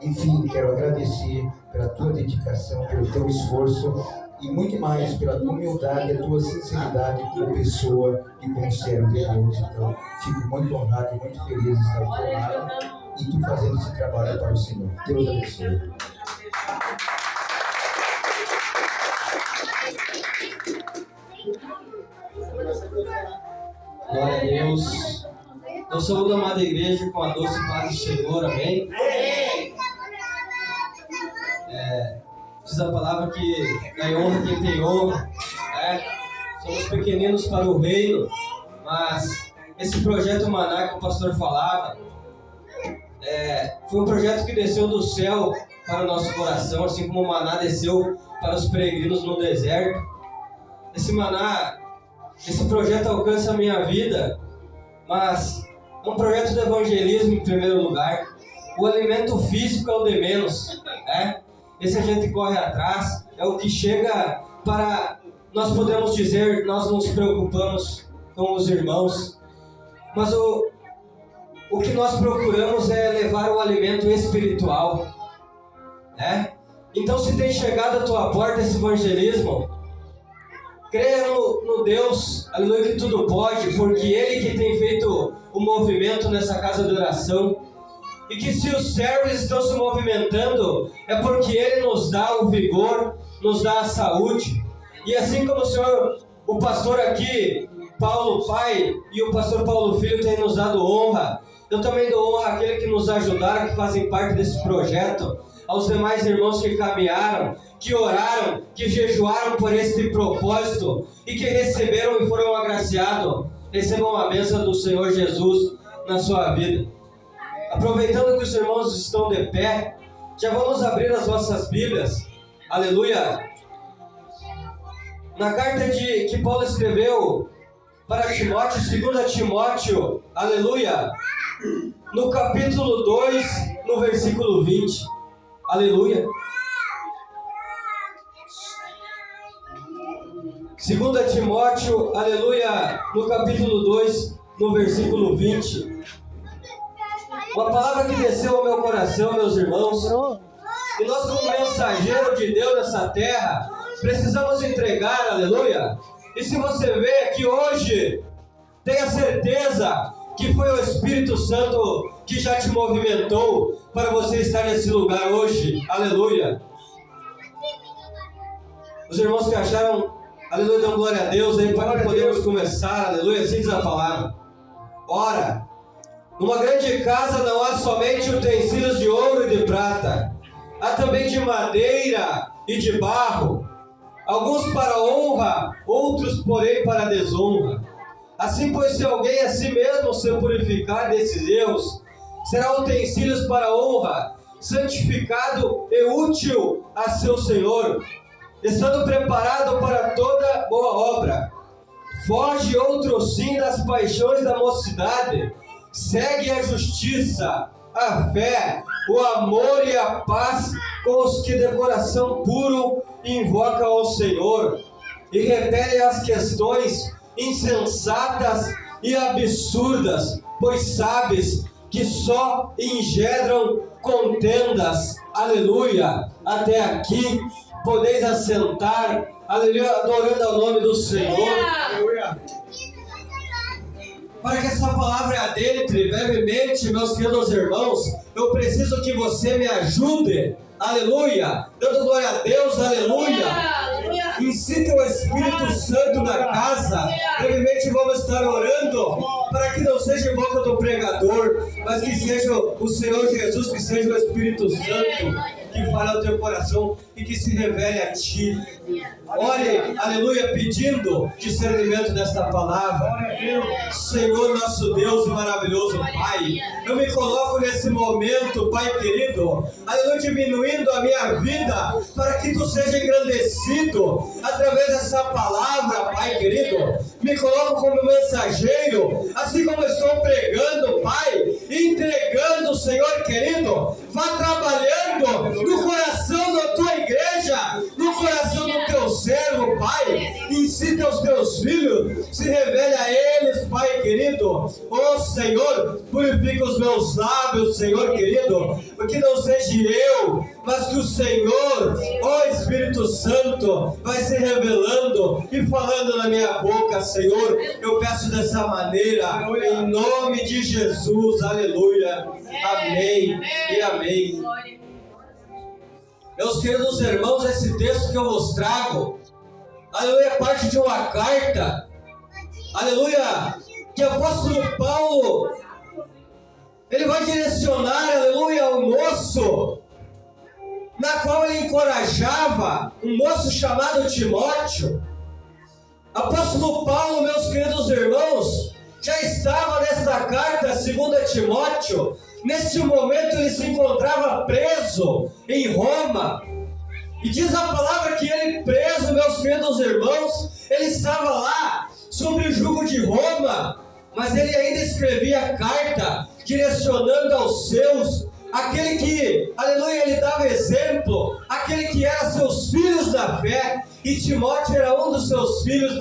Enfim, quero agradecer pela tua dedicação, pelo teu esforço e muito mais pela tua humildade e a tua sinceridade como pessoa e como servo de Deus. Então, fico muito honrado e muito feliz de estar ao teu lado e tu fazendo esse trabalho para o Senhor. Deus abençoe. Glória a Deus. Eu saúdo a amada igreja com a doce paz do Senhor, amém? Diz a palavra que dá honra quem tem honra, né? Somos pequeninos para o reino, mas esse projeto Maná que o pastor falava, foi um projeto que desceu do céu para o nosso coração, assim como o Maná desceu para os peregrinos no deserto. Esse projeto alcança a minha vida, mas é um projeto de evangelismo em primeiro lugar. O alimento físico é o de menos, né? Esse a gente corre atrás, é o que chega para nós podemos dizer, nós nos preocupamos com os irmãos, mas o que nós procuramos é levar o alimento espiritual, né? Então, se tem chegado à tua porta esse evangelismo, creia no Deus, aleluia, que tudo pode, porque Ele que tem feito o movimento nessa casa de oração. E que se os servos estão se movimentando, é porque Ele nos dá o vigor, nos dá a saúde. E assim como o pastor aqui, Paulo Pai, e o pastor Paulo Filho têm nos dado honra, eu também dou honra àquele que nos ajudaram, que fazem parte desse projeto, aos demais irmãos que caminharam, que oraram, que jejuaram por esse propósito e que receberam e foram agraciados. Recebam a bênção do Senhor Jesus na sua vida. Aproveitando que os irmãos estão de pé, já vamos abrir as nossas Bíblias, aleluia, na carta que Paulo escreveu para Timóteo, 2 Timóteo, aleluia, no capítulo 2, no versículo 20, aleluia. 2 Timóteo, aleluia, no capítulo 2, no versículo 20. Uma palavra que desceu ao meu coração, meus irmãos. E nós, como mensageiro de Deus nessa terra, precisamos entregar, aleluia. E se você vê que hoje, tenha certeza que foi o Espírito Santo que já te movimentou para você estar nesse lugar hoje, aleluia. Os irmãos que acharam, aleluia, dão glória a Deus aí para que podemos começar, aleluia, assim diz a palavra. Ora, numa grande casa não há somente utensílios de ouro e de prata, há também de madeira e de barro, alguns para honra, outros porém para desonra. Assim, pois, se alguém a si mesmo se purificar desses erros, será utensílios para honra, santificado e útil a seu Senhor, estando preparado para toda boa obra. Foge outro sim das paixões da mocidade, segue a justiça, a fé, o amor e a paz com os que de coração puro invocam ao Senhor, e repele as questões insensatas e absurdas, pois sabes que só engendram contendas. Aleluia. Até aqui podeis assentar, aleluia, adorando ao nome do Senhor. Aleluia. Para que essa palavra adentre brevemente, meus queridos irmãos, eu preciso que você me ajude, aleluia, dando glória a Deus, aleluia. Incite o Espírito Santo na casa. Brevemente vamos estar orando para que não seja em boca do pregador, mas que seja o Senhor Jesus, que seja o Espírito Santo que fale ao teu coração e que se revele a ti. Ore, aleluia, pedindo discernimento desta palavra. Senhor nosso Deus e maravilhoso Pai, eu me coloco nesse momento, Pai querido, aleluia, diminuindo a minha vida para que tu seja engrandecido através dessa palavra, Pai querido. Me coloco como mensageiro, assim como estou pregando, Pai, entregando, Senhor querido, vá trabalhando no coração da tua igreja, no coração do teu servo, Pai. Incita os teus filhos, se revele a eles, Pai querido. Ó Senhor, purifica os meus lábios, Senhor querido, que não seja eu, mas que o Senhor, ó Espírito Santo, vai se revelando e falando na minha boca, Senhor. Eu peço dessa maneira, em nome de Jesus, aleluia, amém e amém. Meus queridos irmãos, esse texto que eu vos trago, aleluia, é parte de uma carta, aleluia, que o apóstolo Paulo, ele vai direcionar, aleluia, ao moço, na qual ele encorajava, um moço chamado Timóteo. Apóstolo Paulo, meus queridos irmãos, já estava nesta carta, segundo Timóteo. Neste momento ele se encontrava preso em Roma. E diz a palavra que ele preso, meus queridos irmãos, ele estava lá sob o jugo de Roma, mas ele ainda escrevia carta direcionando aos seus, aquele que, aleluia, ele dava exemplo, aquele que era seus filhos na fé, e Timóteo era um dos seus filhos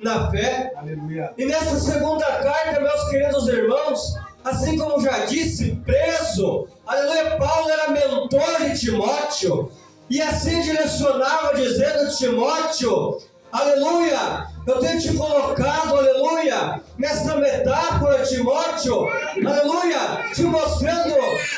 na fé. Aleluia. E nessa segunda carta, meus queridos irmãos, assim como já disse, preso, aleluia, Paulo era mentor de Timóteo, e assim direcionava, dizendo: Timóteo, aleluia, eu tenho te colocado, aleluia, nesta metáfora, Timóteo, aleluia, te mostrando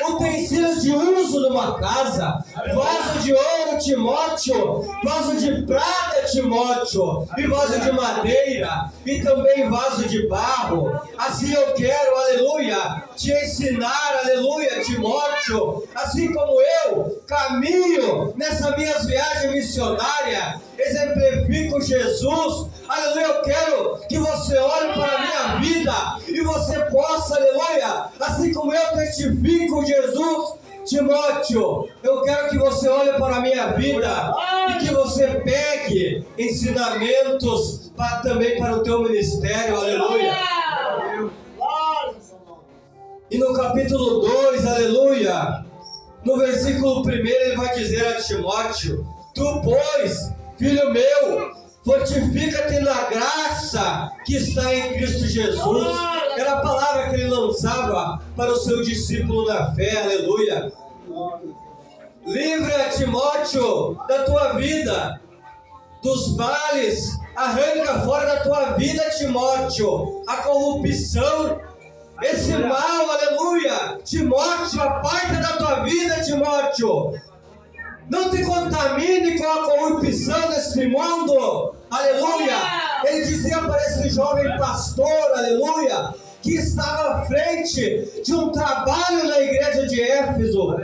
utensílios de uso numa casa, vaso de ouro, Timóteo, vaso de prata, Timóteo, e vaso de madeira, e também vaso de barro. Assim eu quero, aleluia, te ensinar, aleluia, Timóteo, assim como eu caminho nessa minhas viagens missionárias, exemplifico Jesus, aleluia, eu quero que você olhe para a minha vida e você possa, aleluia, assim como eu testifico Jesus, Timóteo, eu quero que você olhe para a minha vida e que você pegue ensinamentos também para o teu ministério, aleluia. E no capítulo 2, aleluia, no versículo 1, ele vai dizer a Timóteo: tu, pois, filho meu, fortifica-te na graça que está em Cristo Jesus. Era a palavra que ele lançava para o seu discípulo na fé, aleluia. Livra, Timóteo, da tua vida dos males, arranca fora da tua vida, Timóteo, a corrupção, esse mal, aleluia. Timóteo, aparta da tua vida, Timóteo. Não te contamine com a corrupção deste mundo, aleluia. Ele dizia para esse jovem pastor, aleluia, que estava à frente de um trabalho na igreja de Éfeso.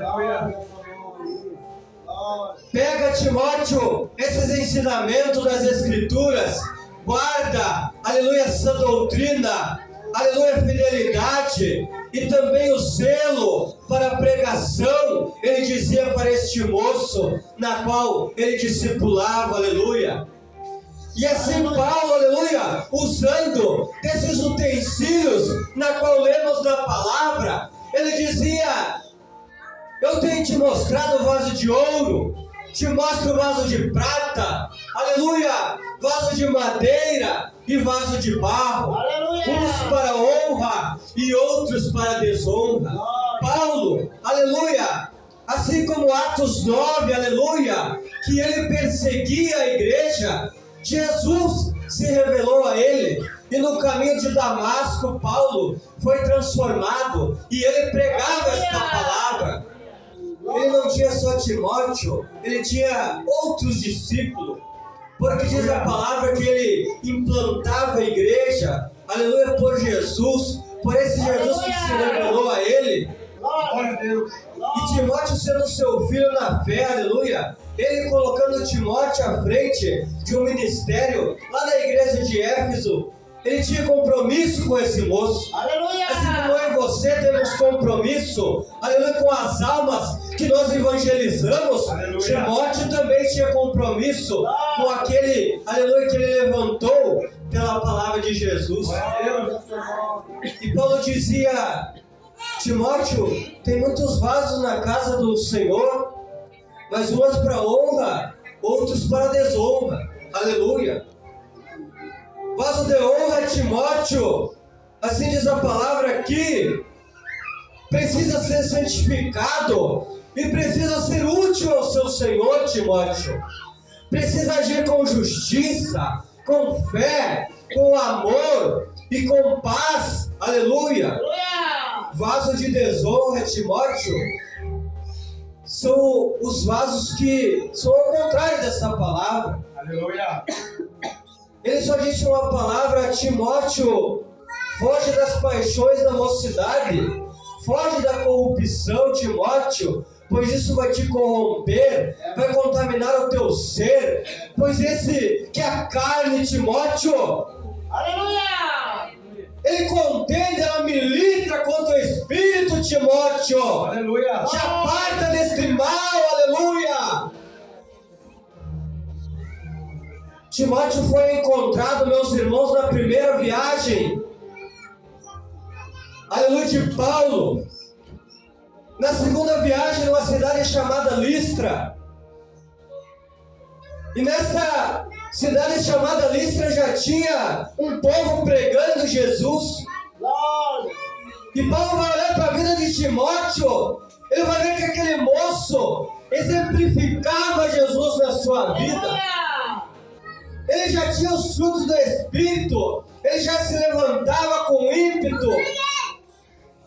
Pega, Timóteo, esses ensinamentos das Escrituras, guarda, aleluia, essa doutrina, aleluia, fidelidade e também o zelo para a pregação. Ele dizia para este moço, na qual ele discipulava, aleluia. E assim Paulo, aleluia, usando desses utensílios na qual lemos na palavra, ele dizia: eu tenho te mostrado o vaso de ouro, te mostro o vaso de prata, aleluia, vaso de madeira e vaso de barro, uns para honra e outros para desonra. Paulo, aleluia, assim como Atos 9, aleluia, que ele perseguia a igreja, Jesus se revelou a ele, e no caminho de Damasco, Paulo foi transformado, e ele pregava esta palavra. Ele não tinha só Timóteo, ele tinha outros discípulos, porque diz a palavra que ele implantava a igreja, aleluia, por Jesus, por esse Jesus que se revelou a ele. E Timóteo sendo seu filho na fé, aleluia, ele colocando Timóteo à frente de um ministério lá na igreja de Éfeso. Ele tinha compromisso com esse moço. Aleluia! Assim como eu e você temos compromisso, aleluia, com as almas que nós evangelizamos, aleluia. Timóteo também tinha compromisso com aquele, aleluia, que ele levantou pela palavra de Jesus. E Paulo dizia: Timóteo, tem muitos vasos na casa do Senhor, mas uns para honra, outros para desonra. Aleluia! Vaso de honra, Timóteo, assim diz a palavra aqui, precisa ser santificado e precisa ser útil ao seu Senhor, Timóteo. Precisa agir com justiça, com fé, com amor e com paz. Aleluia! Vaso de desonra, Timóteo, são os vasos que são ao contrário dessa palavra. Aleluia! Ele só disse uma palavra: Timóteo, foge das paixões da mocidade, foge da corrupção, Timóteo, pois isso vai te corromper, vai contaminar o teu ser, pois esse que é a carne, Timóteo, Aleluia! ele contende, ela milita contra o Espírito, Timóteo. Aleluia! Te aparta deste mal, aleluia! Timóteo foi encontrado, meus irmãos, na primeira viagem, aleluia, de Paulo. Na segunda viagem, numa cidade chamada Listra. E nessa cidade chamada Listra já tinha um povo pregando Jesus. E Paulo vai olhar para a vida de Timóteo, ele vai ver que aquele moço exemplificava Jesus na sua vida. Ele já tinha os frutos do Espírito, ele já se levantava com ímpeto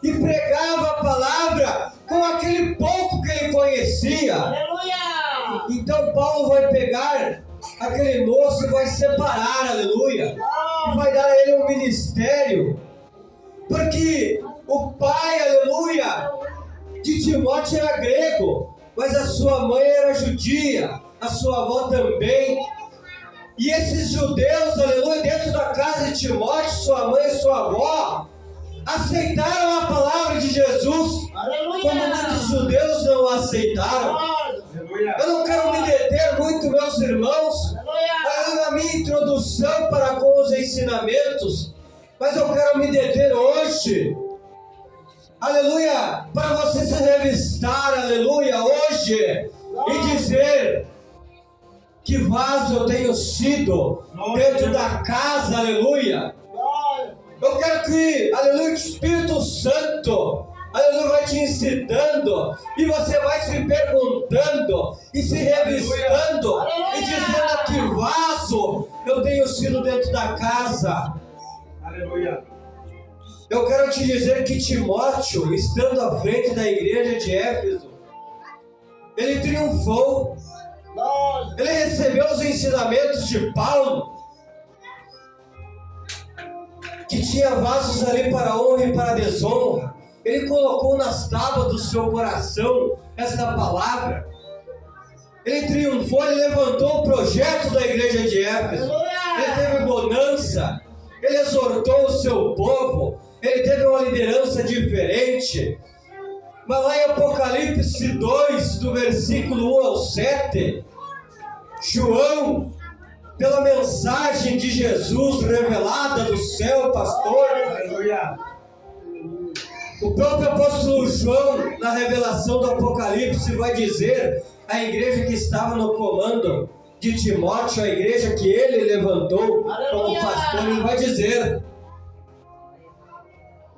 e pregava a palavra com aquele pouco que ele conhecia. Aleluia! Então Paulo vai pegar aquele moço e vai separar, aleluia, e vai dar a ele um ministério, porque o pai, aleluia, de Timóteo era grego, mas a sua mãe era judia, a sua avó também. E esses judeus, aleluia, dentro da casa de Timóteo, sua mãe e sua avó, aceitaram a palavra de Jesus, Aleluia! como muitos judeus não aceitaram. Aleluia! Eu não quero me deter muito, meus irmãos, na minha introdução para com os ensinamentos, mas eu quero me deter hoje, aleluia, para você se revistar, aleluia, hoje, e dizer: que vaso eu tenho sido dentro da casa, aleluia. Eu quero que, aleluia, o Espírito Santo, aleluia, vai te ensinando, e você vai se perguntando, e se revistando, e dizendo: a que vaso eu tenho sido dentro da casa. Aleluia! Eu quero te dizer que Timóteo, estando à frente da igreja de Éfeso, ele triunfou. Ele recebeu os ensinamentos de Paulo, que tinha vasos ali para honra e para desonra. Ele colocou nas tábuas do seu coração esta palavra. Ele triunfou, ele levantou o projeto da igreja de Éfeso. Ele teve bonança, ele exortou o seu povo, ele teve uma liderança diferente. Mas lá em Apocalipse 2, do versículo 1 ao 7, João, pela mensagem de Jesus revelada do céu, pastor, Aleluia! o próprio apóstolo João, na revelação do Apocalipse, vai dizer à igreja que estava no comando de Timóteo, a igreja que ele levantou como pastor, ele vai dizer: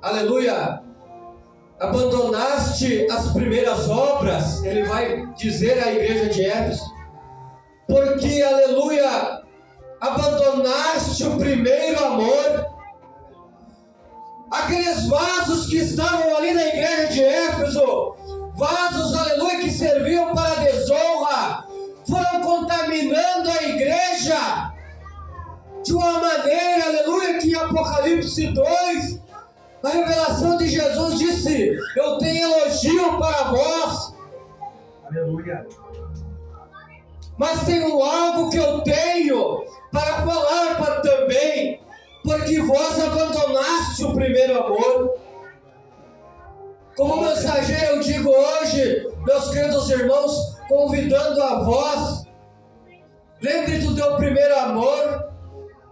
aleluia, abandonaste as primeiras obras, ele vai dizer à igreja de Éfeso, porque, aleluia, abandonaste o primeiro amor. Aqueles vasos que estavam ali na igreja de Éfeso, vasos, aleluia, que serviam para a desonra, foram contaminando a igreja de uma maneira, aleluia, que em Apocalipse 2, a revelação de Jesus disse: eu tenho elogio para vós. Aleluia! Mas tenho algo que eu tenho para falar para também, porque vós abandonaste o primeiro amor. Como mensageiro eu digo hoje, meus queridos irmãos, convidando a vós, lembre do teu primeiro amor,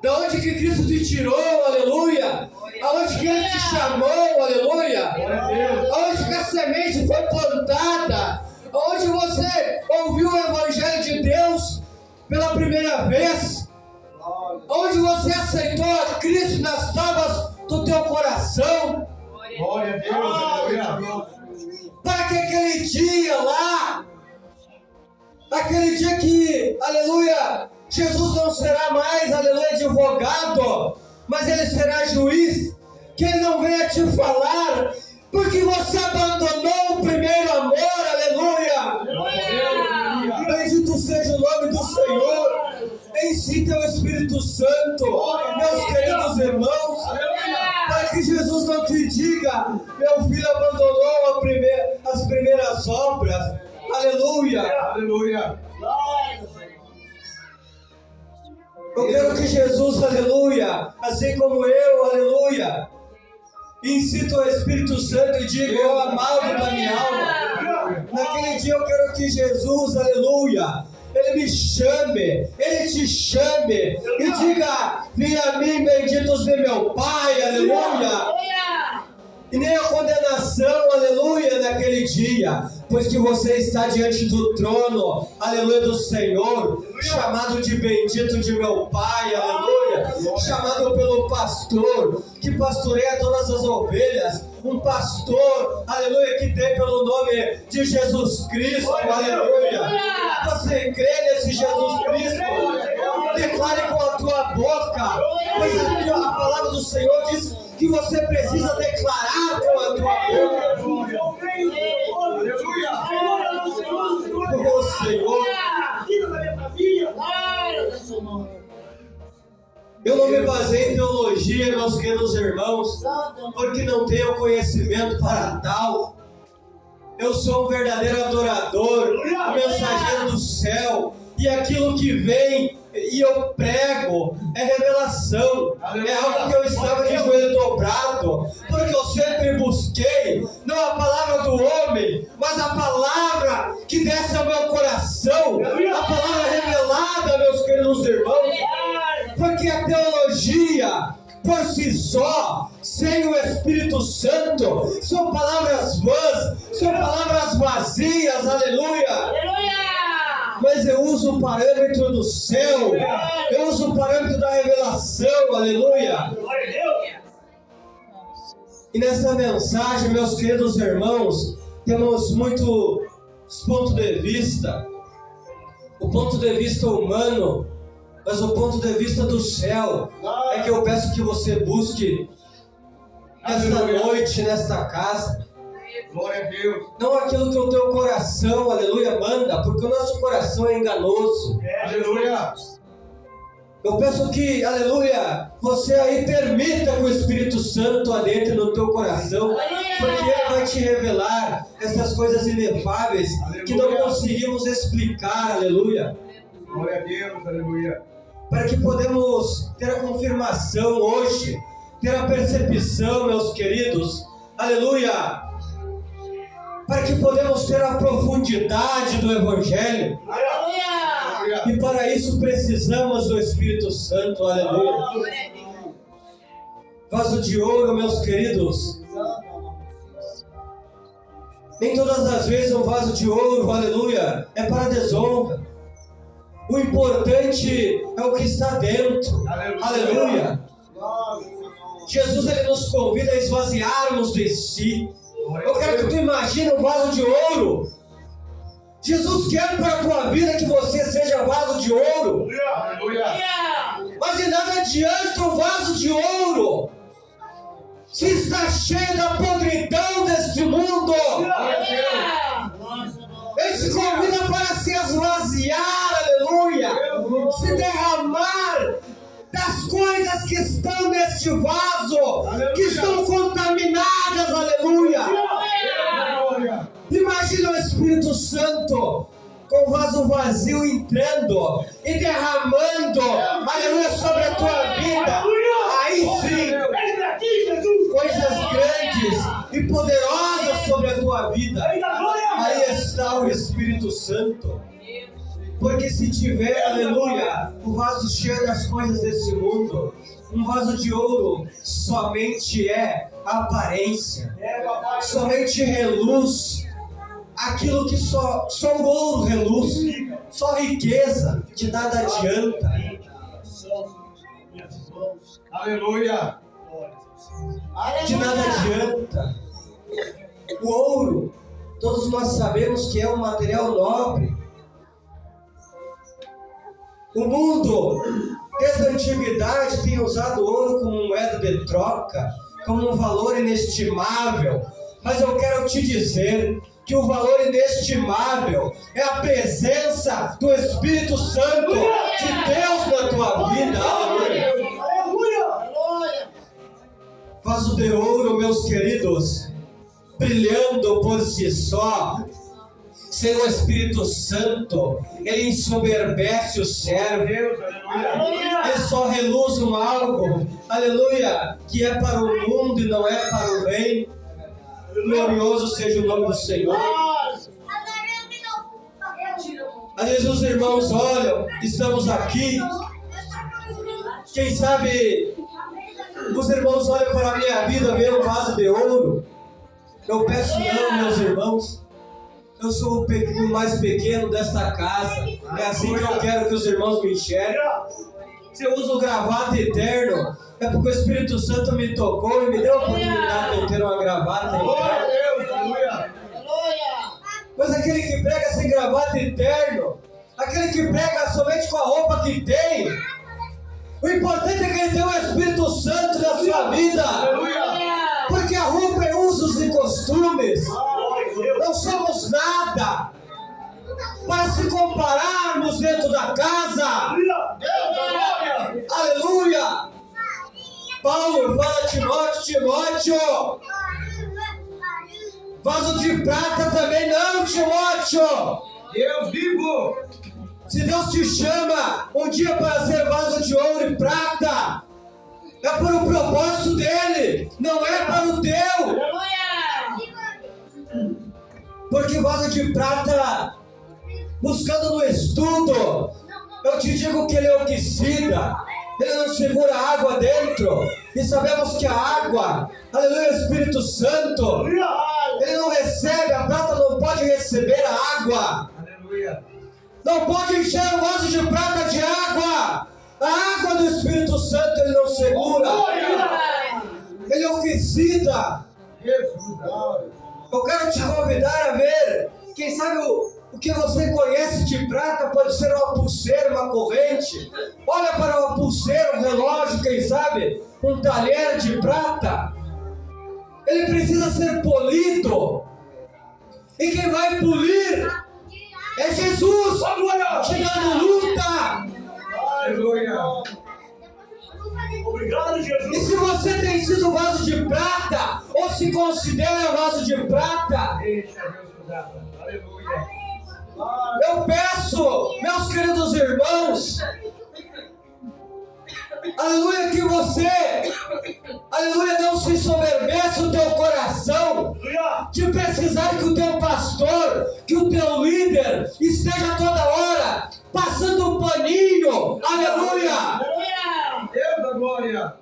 da onde que Cristo te tirou, aleluia, aonde que Ele te chamou, aleluia, aonde que a semente foi plantada, onde você ouviu o Evangelho de Deus pela primeira vez, onde você aceitou a Cristo nas tábuas do teu coração, Glória a Deus, aleluia. para que aquele dia lá, aquele dia que, aleluia, Jesus não será mais, aleluia, advogado, mas ele será juiz, que ele não venha te falar, porque você abandonou o primeiro amor, aleluia. Bendito seja o nome do Senhor. Em si teu Espírito Santo, meus queridos irmãos, para que Jesus não te diga, meu filho abandonou as primeiras obras, aleluia. Aleluia. Eu quero que Jesus, aleluia, assim como eu, aleluia, incita o Espírito Santo e diga, eu amado da minha alma. Naquele dia eu quero que Jesus, aleluia, Ele me chame, Ele te chame e diga, vem a mim, benditos de meu Pai, aleluia. E nem a condenação, aleluia, naquele dia, pois que você está diante do trono, aleluia, do Senhor, chamado de bendito de meu Pai, aleluia, chamado pelo pastor, que pastoreia todas as ovelhas, um pastor, aleluia, que tem pelo nome de Jesus Cristo, aleluia. Você crê nesse Jesus Cristo? Declare com a tua boca, pois a palavra do Senhor diz que você precisa declarar com a tua boca. Oh Senhor, eu não me baseio em teologia, meus queridos irmãos, porque não tenho conhecimento para tal. Eu sou um verdadeiro adorador, um mensageiro do céu, e aquilo que vem e eu prego é revelação, é algo que eu estava de joelho dobrado, porque eu sempre busquei não a palavra do homem, mas a palavra que desce ao meu coração, a palavra revelada, meus queridos irmãos, porque a teologia por si só, sem o Espírito Santo, são palavras vãs, são palavras vazias, aleluia. Mas eu uso o parâmetro do céu, eu uso o parâmetro da revelação, aleluia. E nessa mensagem, meus queridos irmãos, temos muitos pontos de vista. O ponto de vista humano, mas o ponto de vista do céu é que eu peço que você busque nesta noite, nesta casa. Glória a Deus. Não aquilo que o teu coração, aleluia, manda, porque o nosso coração é enganoso. Aleluia. Eu peço que, aleluia, você aí permita que o Espírito Santo adentre no teu coração, porque ele vai te revelar essas coisas inefáveis que não conseguimos explicar, aleluia. Glória a Deus, aleluia. Para que podemos ter a confirmação hoje, ter a percepção, meus queridos, aleluia, para que podemos ter a profundidade do Evangelho. Aleluia. E para isso precisamos do Espírito Santo, aleluia. Vaso de ouro, meus queridos. Nem todas as vezes um vaso de ouro, aleluia, é para desonra. O importante é o que está dentro, aleluia. Jesus, ele nos convida a esvaziarmos de si. Eu quero que tu imagine um vaso de ouro. Jesus quer para a tua vida que você seja vaso de ouro. Aleluia. Mas de nada adianta um vaso de ouro se está cheio da podridão deste mundo. Ele te convida para se esvaziar, aleluia, se derramar das coisas que estão neste vaso, que estão contaminadas, aleluia. Imagina o Espírito Santo com o vaso vazio entrando e derramando, aleluia, sobre a tua vida. Aí sim, coisas grandes e poderosas sobre a tua vida. Aí está o Espírito Santo. Porque se tiver, aleluia, o vaso cheio das coisas desse mundo, um vaso de ouro somente é aparência, somente reluz aquilo que só o ouro reluz, só riqueza, de nada adianta. Aleluia. De nada adianta. O ouro, todos nós sabemos que é um material nobre. O mundo, desde a antiguidade, tem usado o ouro como moeda de troca, como um valor inestimável. Mas eu quero te dizer que o valor inestimável é a presença do Espírito Santo de Deus na tua vida. Aleluia! Vaso de ouro, meus queridos, brilhando por si só, sem o Espírito Santo, ele ensoberbece o servo. Ele só reluz um algo, aleluia, que é para o mundo e não é para o reino. Glorioso seja o nome do Senhor. Às vezes os irmãos olham, estamos aqui, quem sabe os irmãos olham para a minha vida, veem um vaso de ouro. Eu peço não, meus irmãos, eu sou o mais pequeno desta casa, é assim que eu quero que os irmãos me enxerguem. Se eu uso gravata eterno, é porque o Espírito Santo me tocou e me deu a oportunidade de eu ter uma gravata eterna. Mas aquele que prega sem gravata eterno, aquele que prega somente com a roupa que tem, o importante é que ele tenha o Espírito Santo na sua vida. Porque a roupa é usos e costumes. Não somos nada para se compararmos dentro da casa. Aleluia! Paulo fala a Timóteo, vaso de prata também não, Timóteo. Deus vivo! Se Deus te chama um dia para ser vaso de ouro e prata, é para o propósito dele, não é para o teu. Porque vaso de prata, buscando no estudo, eu te digo que ele oxida, ele não segura água dentro. E sabemos que a água, aleluia, Espírito Santo, ele não recebe, a prata não pode receber a água. Aleluia! Não pode encher o vaso de prata de água. A água do Espírito Santo ele não segura. Ele oxida. Eu quero te convidar a ver. Quem sabe o que você conhece de prata pode ser uma pulseira, uma corrente. Olha para uma pulseira, um relógio, quem sabe, um talher de prata. Ele precisa ser polido. E quem vai polir é Jesus, te dando luta. Aleluia! Obrigado, Jesus. E se você tem sido vaso de prata, ou se considera vaso de prata, Deixa Deus cuidar. Aleluia! eu peço, meus queridos irmãos, aleluia, que você, aleluia, não se ensoberbeça o teu coração de precisar que o teu pastor, que o teu líder esteja toda hora passando um paninho, aleluia, Deus da glória!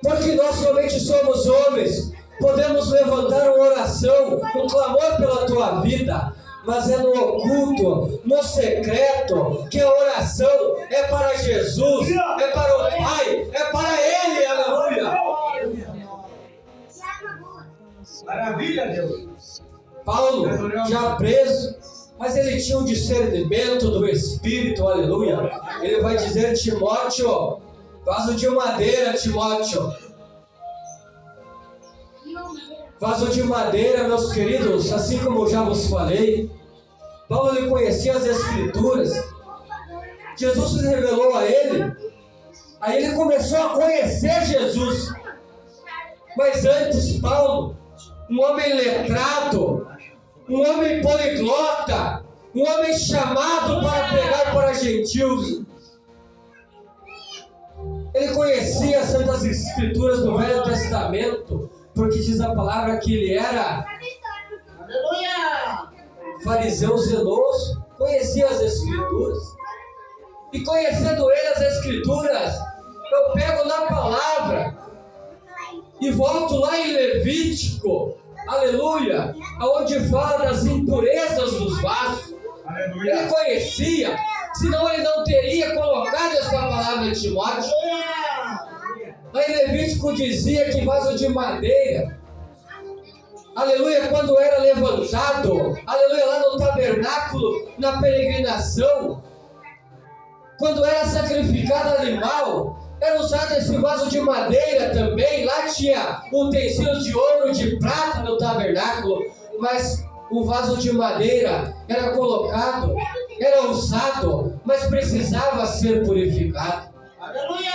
porque nós somente somos homens, podemos levantar uma oração, um clamor pela tua vida, mas é no oculto, no secreto, que a oração é para Jesus, é para o Pai, é para Ele, aleluia. Maravilha, Deus! Paulo, já preso, mas ele tinha um discernimento do Espírito, aleluia. Ele vai dizer, Timóteo, vaso de madeira, Timóteo. Vaso de madeira, meus queridos, assim como eu já vos falei, Paulo ele conhecia as Escrituras, Jesus se revelou a ele, aí ele começou a conhecer Jesus. Mas antes, Paulo, um homem letrado, um homem poliglota, um homem chamado para pregar para gentios, ele conhecia as Santas Escrituras do Velho Testamento, porque diz a palavra que ele era fariseu zeloso, conhecia as Escrituras. E conhecendo ele as Escrituras, eu pego na palavra e volto lá em Levítico, aleluia, aonde fala das impurezas dos vasos. Aleluia! Ele conhecia, senão ele não teria colocado essa palavra em Timóteo. Lá em Levítico dizia que vaso de madeira, aleluia, quando era levantado, aleluia, lá no tabernáculo, na peregrinação, quando era sacrificado animal, era usado esse vaso de madeira também. Lá tinha utensílios de ouro, de prata no tabernáculo, mas o vaso de madeira era colocado, era usado, mas precisava ser purificado. Aleluia!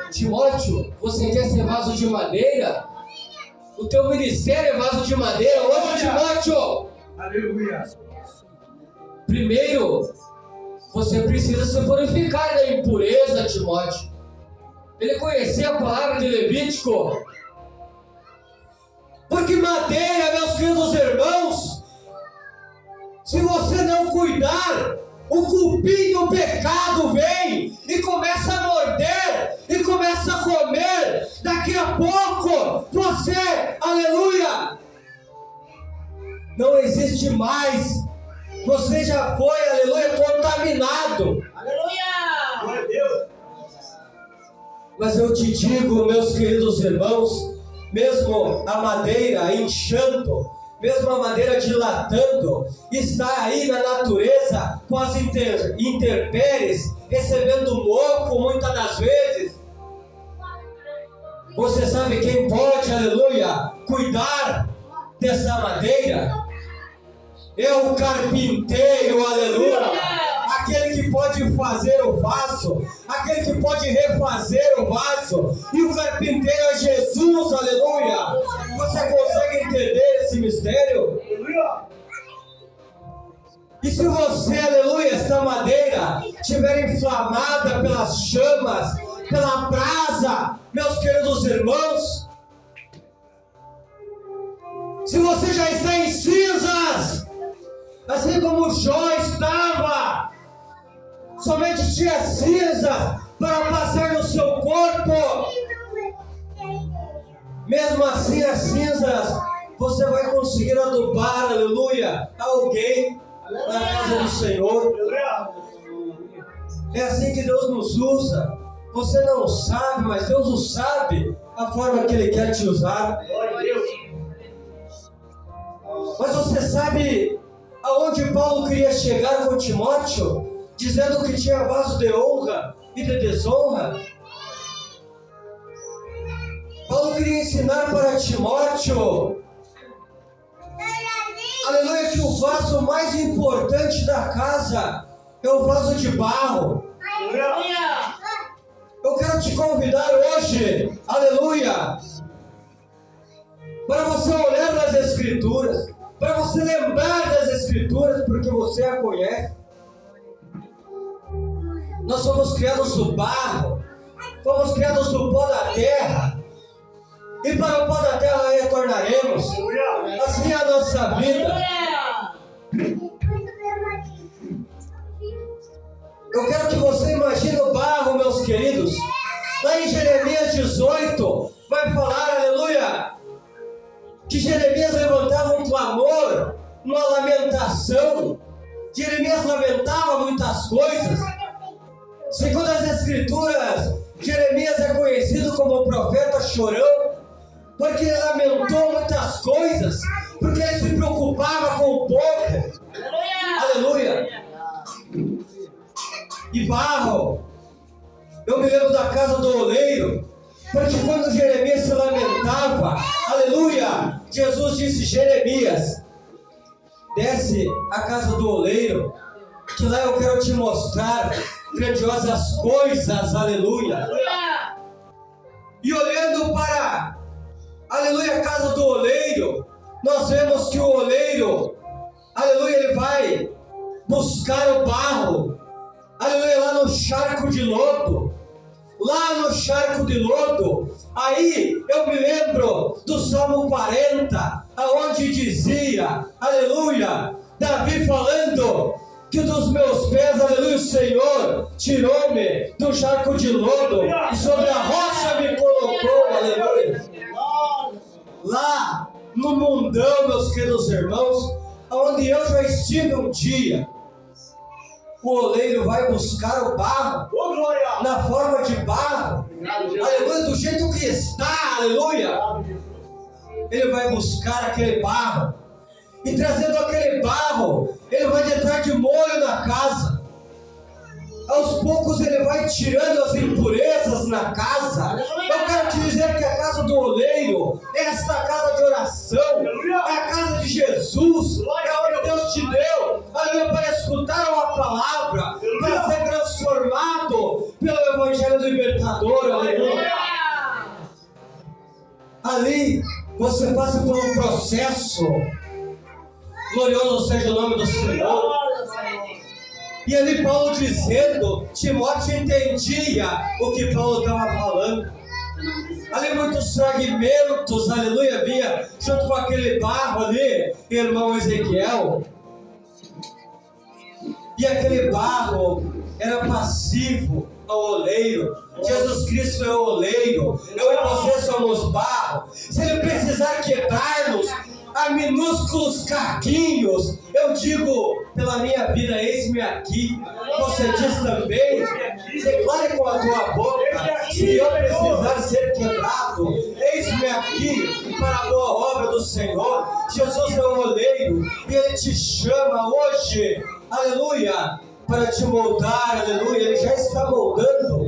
Timóteo, você quer ser vaso de madeira? O teu ministério é vaso de madeira hoje, Timóteo. Aleluia! Primeiro, você precisa se purificar da impureza, Timóteo. Ele conhecia a palavra de Levítico. Porque madeira, meus queridos irmãos, se você não cuidar, o cupim, o pecado vem e começa a morder e começa a comer. Daqui a pouco você, aleluia, não existe mais. Você já foi, aleluia, contaminado. Aleluia! Glória a Deus! Mas eu te digo, meus queridos irmãos, mesmo a madeira inchando, mesmo a madeira dilatando, está aí na natureza com as intempéries, recebendo mofo muitas das vezes. Você sabe quem pode, aleluia, cuidar dessa madeira? É o carpinteiro, aleluia. Aquele que pode fazer o vaso, aquele que pode refazer o vaso, e o carpinteiro é Jesus, aleluia. Você consegue entender esse mistério? Aleluia! E se você, aleluia, esta madeira estiver inflamada pelas chamas, pela brasa, meus queridos irmãos, se você já está em cinzas, assim como Jó estava, somente tinha cinza para passar no seu corpo, mesmo assim as cinzas, você vai conseguir adubar, aleluia, alguém na casa do Senhor. É assim que Deus nos usa. Você não sabe, mas Deus o sabe, a forma que Ele quer te usar. Mas você sabe aonde Paulo queria chegar com Timóteo? Dizendo que tinha vaso de honra e de desonra. Paulo queria ensinar para Timóteo, aleluia, que o vaso mais importante da casa é o vaso de barro. Aleluia! Eu quero te convidar hoje, aleluia, para você olhar nas Escrituras, para você lembrar das Escrituras, porque você a conhece. Nós somos criados do barro, fomos criados do pó da terra, e para o pó da terra retornaremos. Assim é a nossa vida. Eu quero que você imagine o barro, meus queridos. Lá em Jeremias 18, vai falar, aleluia, que Jeremias levantava um clamor, uma lamentação. Jeremias lamentava muitas coisas. Segundo as Escrituras, Jeremias é conhecido como o profeta chorão, porque ele lamentou muitas coisas, porque ele se preocupava com o povo. Aleluia! E barro, eu me lembro da casa do oleiro, porque quando Jeremias se lamentava, aleluia, Jesus disse: Jeremias, desce à casa do oleiro, que lá eu quero te mostrar grandiosas coisas, aleluia. E olhando para, aleluia, a casa do oleiro, nós vemos que o oleiro, aleluia, ele vai buscar o barro, aleluia, lá no charco de lodo. Lá no charco de lodo, aí eu me lembro do Salmo 40, aonde dizia, aleluia, Davi falando que dos meus pés, aleluia, o Senhor tirou-me do charco de lodo e sobre a rocha me colocou, aleluia. Lá no mundão, meus queridos irmãos, aonde eu já estive um dia, o oleiro vai buscar o barro Ô, glória. na forma de barro, aleluia, do jeito que está, aleluia. Ele vai buscar aquele barro, e trazendo aquele barro, ele vai deitar de molho na casa. Aos poucos ele vai tirando as impurezas na casa. Eu quero te dizer que a casa do oleiro é esta casa de oração, é a casa de Jesus, é onde Deus te deu, aleluia, para escutar uma palavra, para ser transformado pelo Evangelho do Libertador, aleluia. Ali você passa por um processo, glorioso seja o nome do Senhor. E ali Paulo dizendo, Timóteo entendia o que Paulo estava falando. Ali muitos fragmentos, aleluia, vinha junto com aquele barro ali, irmão Ezequiel. E aquele barro era passivo ao oleiro. Jesus Cristo é o oleiro, eu e você somos barro. Se ele precisar quebrar-nos a minúsculos caquinhos, eu digo pela minha vida, eis-me aqui. Você diz também, declare com a tua boca, se eu precisar ser quebrado, eis-me aqui para a boa obra do Senhor. Jesus é o oleiro e Ele te chama hoje, aleluia, para te moldar, aleluia. Ele já está moldando,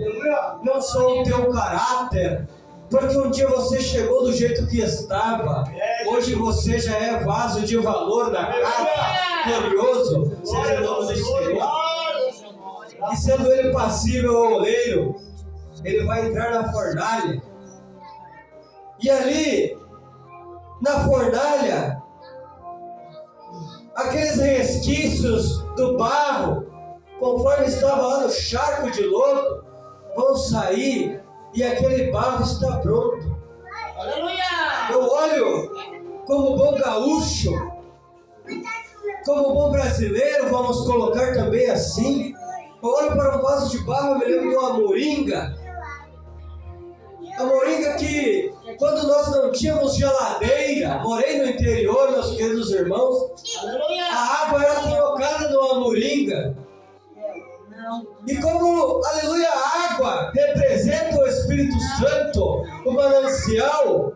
não só o teu caráter, porque um dia você chegou do jeito que estava, hoje você já é vaso de valor na casa. Glorioso seja o nome do Senhor. E sendo ele passível ao oleiro, ele vai entrar na fornalha. E ali, na fornalha, aqueles resquícios do barro, conforme estava lá no charco de lodo, vão sair e aquele barro está pronto. Aleluia! Eu olho como bom gaúcho, como bom brasileiro, vamos colocar também assim. Eu olho para um vaso de barro, eu me lembro de uma moringa. A moringa que, quando nós não tínhamos geladeira, morei no interior, meus queridos irmãos, a água era colocada numa moringa. E como, aleluia, a água representa o Espírito Santo, o manancial,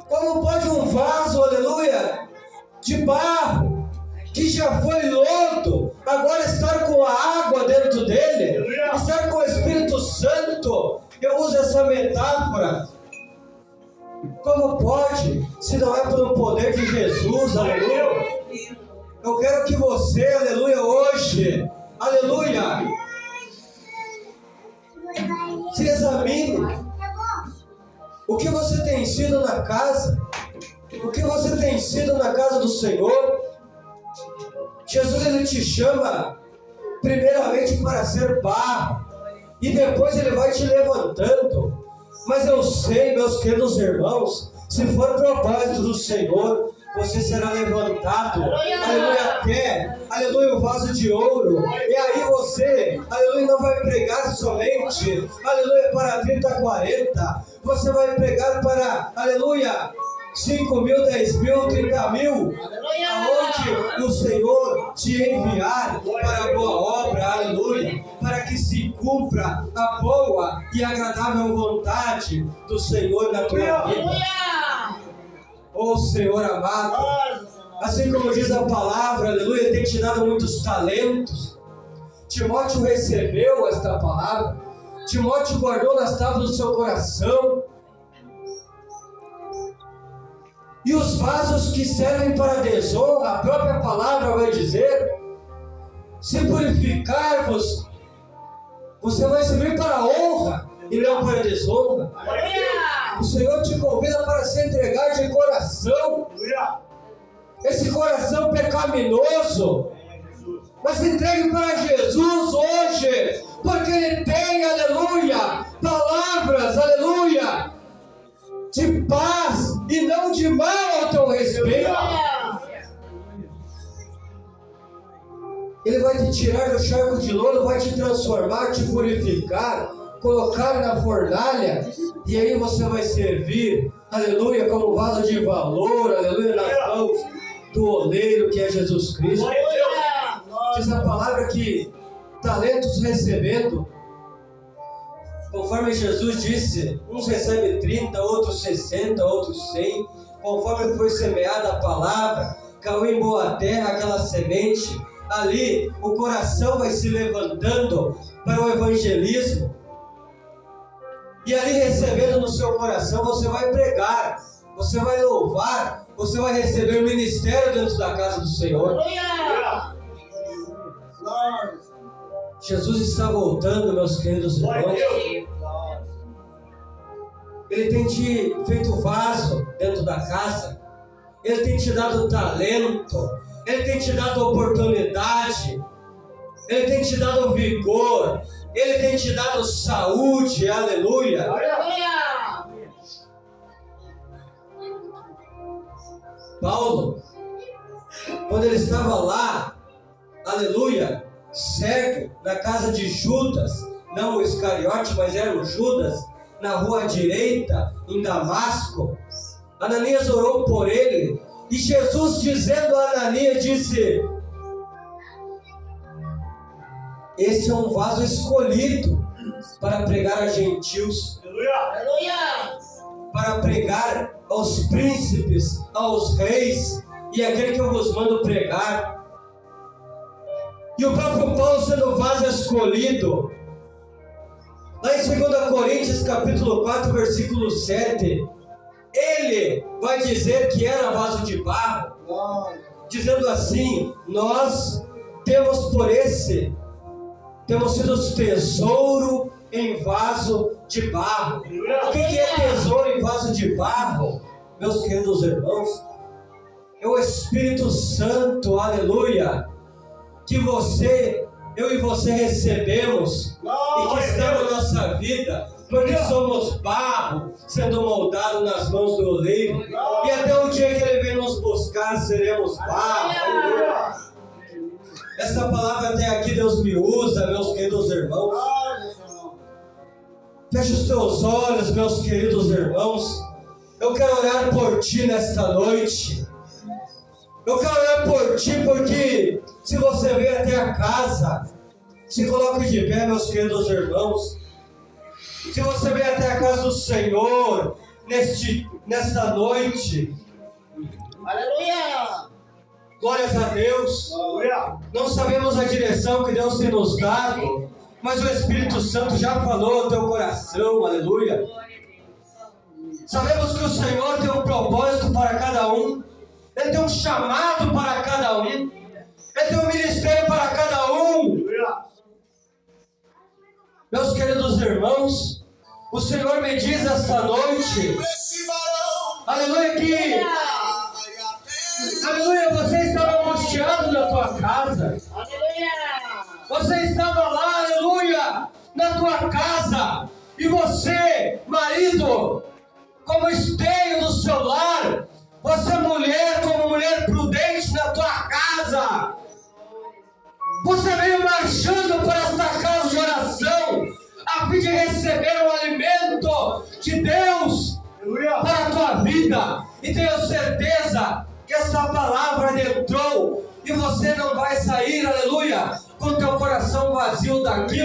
como pode um vaso, aleluia, de barro, que já foi lodo, agora estar com a água dentro dele, estar com o Espírito Santo? Eu uso essa metáfora. Como pode, se não é pelo poder de Jesus, aleluia? Eu quero que você, aleluia, hoje, aleluia, se examine. O que você tem sido na casa? O que você tem sido na casa do Senhor? Jesus, ele te chama primeiramente para ser barro, e depois ele vai te levantando. Mas eu sei, meus queridos irmãos, se for propósito do Senhor, você será levantado, aleluia, até, aleluia, o vaso de ouro. E aí você, aleluia, não vai pregar somente, aleluia, para 30, 40. Você vai pregar para, aleluia, 5 mil, 10 mil, 30 mil. Aonde o Senhor te enviar para a boa obra, aleluia, para que se cumpra a boa e agradável vontade do Senhor na tua vida. Oh Senhor amado, assim como diz a palavra, aleluia, Ele tem te dado muitos talentos. Timóteo recebeu esta palavra, Timóteo guardou nas tábuas do seu coração. E os vasos que servem para desonra, a própria palavra vai dizer, se purificar-vos, você vai servir para a honra e não para a desonra. O Senhor te convida para se entregar de coração, esse coração pecaminoso, mas se entregue para Jesus hoje, porque Ele tem, aleluia, palavras, aleluia, de paz e não de mal ao teu respeito. Ele vai te tirar do charco de lodo, vai te transformar, te purificar, colocar na fornalha, e aí você vai servir, aleluia, como vaso de valor, aleluia, nas mãos do oleiro que é Jesus Cristo. Diz a palavra que talentos recebendo, conforme Jesus disse, uns recebem 30, outros 60, outros 100, conforme foi semeada a palavra, caiu em boa terra aquela semente, ali o coração vai se levantando para o evangelismo, e ali recebendo no seu coração, você vai pregar, você vai louvar, você vai receber o ministério dentro da casa do Senhor. Jesus está voltando, meus queridos irmãos. Ele tem te feito vaso dentro da casa. Ele tem te dado talento. Ele tem te dado oportunidade. Ele tem te dado vigor. Ele tem te dado saúde. Aleluia. Paulo, quando ele estava lá, aleluia, cego, na casa de Judas, não o Iscariote, mas era o Judas, na rua direita, em Damasco, Ananias orou por ele, e Jesus, dizendo a Ananias, disse: esse é um vaso escolhido para pregar a gentios, para pregar aos príncipes, aos reis, e aquele que eu vos mando pregar. E o próprio Paulo, sendo vaso escolhido, lá em 2 Coríntios capítulo 4, versículo 7, ele vai dizer que era vaso de barro, dizendo assim: nós temos sido tesouro em vaso de barro. O que é tesouro em vaso de barro, meus queridos irmãos? É o Espírito Santo, aleluia, que eu e você recebemos e que está na nossa vida, porque somos barro sendo moldado nas mãos do oleiro, e até o dia que ele vem nos buscar seremos barro. Aleluia. Essa palavra até aqui Deus me usa, meus queridos irmãos. Feche os teus olhos, meus queridos irmãos. Eu quero orar por ti nesta noite. Eu quero orar por ti, porque se você veio até a casa, se coloque de pé, meus queridos irmãos. Se você veio até a casa do Senhor nesta noite, Aleluia! glórias a Deus. Não sabemos a direção que Deus tem nos dado, mas o Espírito Santo já falou ao teu coração, aleluia. Sabemos que o Senhor tem um propósito para cada um. Ele tem um chamado para cada um. Ele tem um ministério para cada um. Meus queridos irmãos, o Senhor me diz esta noite, aleluia, que aleluia, você estava angustiado na tua casa. Você estava lá, aleluia, na tua casa. E você, marido, como esteio do seu lar, você mulher, como mulher prudente na tua casa, você veio marchando para esta casa de oração, a fim de receber o alimento de Deus para a tua vida. E tenho certeza que essa palavra adentrou e você não vai sair, aleluia, com teu coração vazio daqui.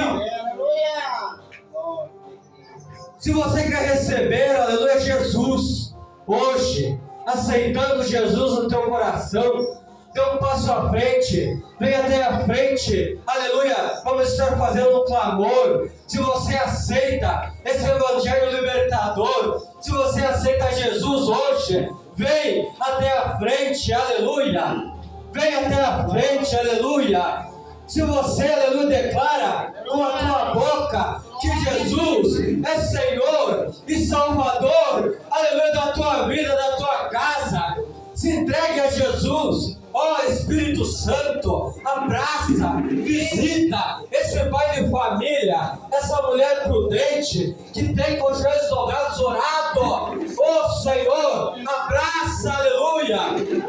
Se você quer receber, aleluia, Jesus, hoje, aceitando Jesus no teu coração, dê um passo à frente, vem até a frente, aleluia, vamos estar fazendo um clamor. Se você aceita esse evangelho libertador, se você aceita Jesus hoje, vem até a frente, aleluia, vem até a frente, aleluia. Se você, aleluia, declara com a tua boca que Jesus é Senhor e Salvador, aleluia, da tua vida, da tua casa, se entregue a Jesus. Ó Espírito Santo, abraça, visita esse pai de família, essa mulher prudente que tem com os joelhos dobrados orado. Ó Senhor, abraça, aleluia.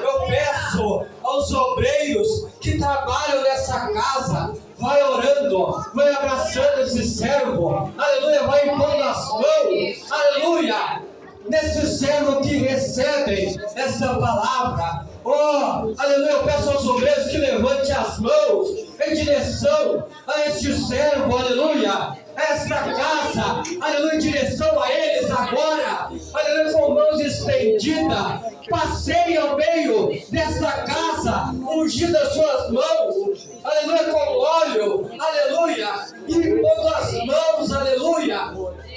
Eu peço aos obreiros que trabalham nessa casa, vai orando, vai abraçando esse servo, aleluia, vai impondo as mãos, aleluia, nesse servo que recebe essa palavra. Oh, aleluia, eu peço aos obreiros que levante as mãos em direção a este servo, aleluia, a esta casa, aleluia, em direção a eles agora, aleluia, com mãos estendidas, passei ao meio desta casa, ungindo as suas mãos, aleluia, com óleo, aleluia, e pondo as mãos, aleluia,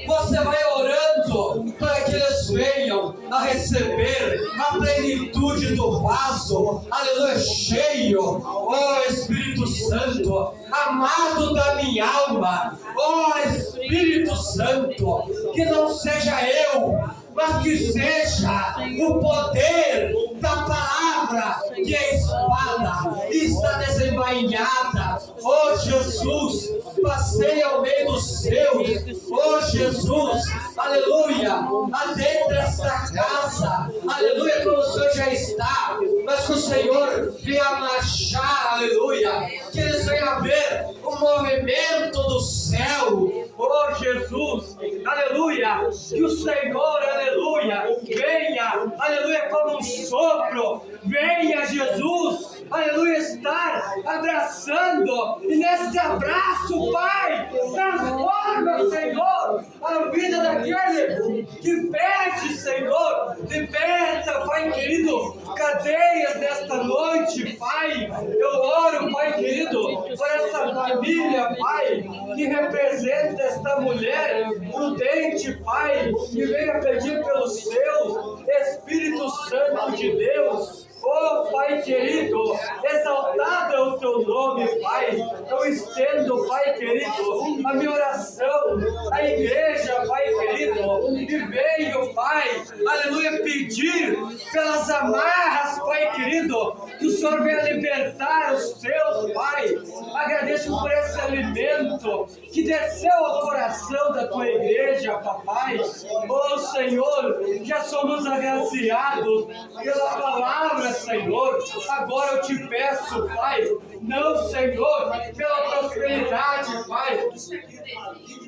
você vai orando para que eles venham a receber a plenitude do vaso, aleluia, cheio, ó Espírito Santo, amado da minha alma, ó Espírito Santo, que não seja eu, mas que seja o poder da palavra, que é espada, está desembainhada. Oh Jesus, passei ao meio dos seus. Oh Jesus, aleluia, adentra esta casa, aleluia, como o Senhor já está, mas que o Senhor venha marchar, aleluia, que eles venham ver o movimento do céu. Oh Jesus, aleluia, que o Senhor, aleluia, venha, aleluia, como um sopro, venha Jesus, aleluia, estar abraçando, e nesse abraço, Pai, transforma, Senhor, a vida daquele que pede, Senhor, liberta, Pai querido, cadeias nesta noite, Pai, eu oro, Pai querido, por essa família, Pai, que representa esta mulher prudente, Pai, que venha pedir pelos seus, Espírito Santo de Deus. Oh Pai querido, exaltado é o teu nome, Pai. Eu estendo, Pai querido, a minha oração, a igreja, Pai querido, que veio, Pai, aleluia, pedir pelas amarras, Pai querido, que o Senhor venha libertar os seus, Pai. Agradeço por esse alimento que desceu ao coração da tua igreja, Papai. Oh Senhor, já somos agraciados pela palavra, Senhor. Agora eu te peço, Pai, não, Senhor, pela prosperidade, Pai.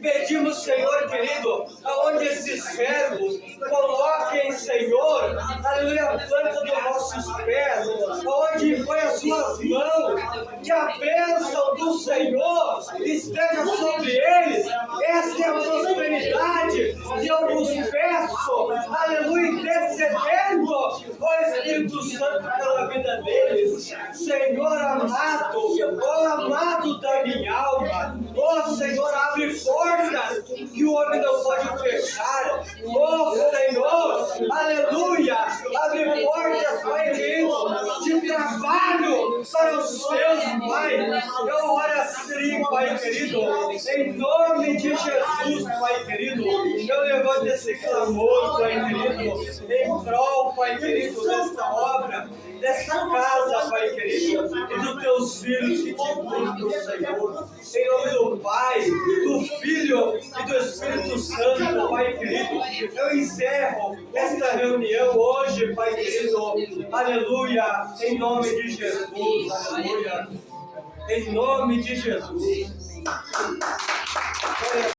Pedimos, Senhor querido, aonde esses servos coloquem, Senhor, aleluia, a planta dos nossos pés, aonde põe as suas mãos, que a bênção do Senhor esteja sobre eles. Essa é a prosperidade que eu vos peço, aleluia, intercedendo, ó Espírito Santo, pela vida deles. Senhor amado, ó amado da minha alma, ó Senhor, abre portas que o homem não pode fechar. Oh Senhor, aleluia, abre portas, Pai querido, de trabalho para os seus, Pai. Eu oro assim, Pai querido, em nome de Jesus, Pai querido. Eu levanto esse clamor, Pai querido, em prol, Pai querido, desta obra, desta casa, Pai querido, e dos teus filhos que te buscam, Senhor. Em nome do Pai, do Filho e do Espírito Santo, Pai querido, eu encerro esta reunião hoje, Pai querido, aleluia, em nome de Jesus, aleluia, em nome de Jesus.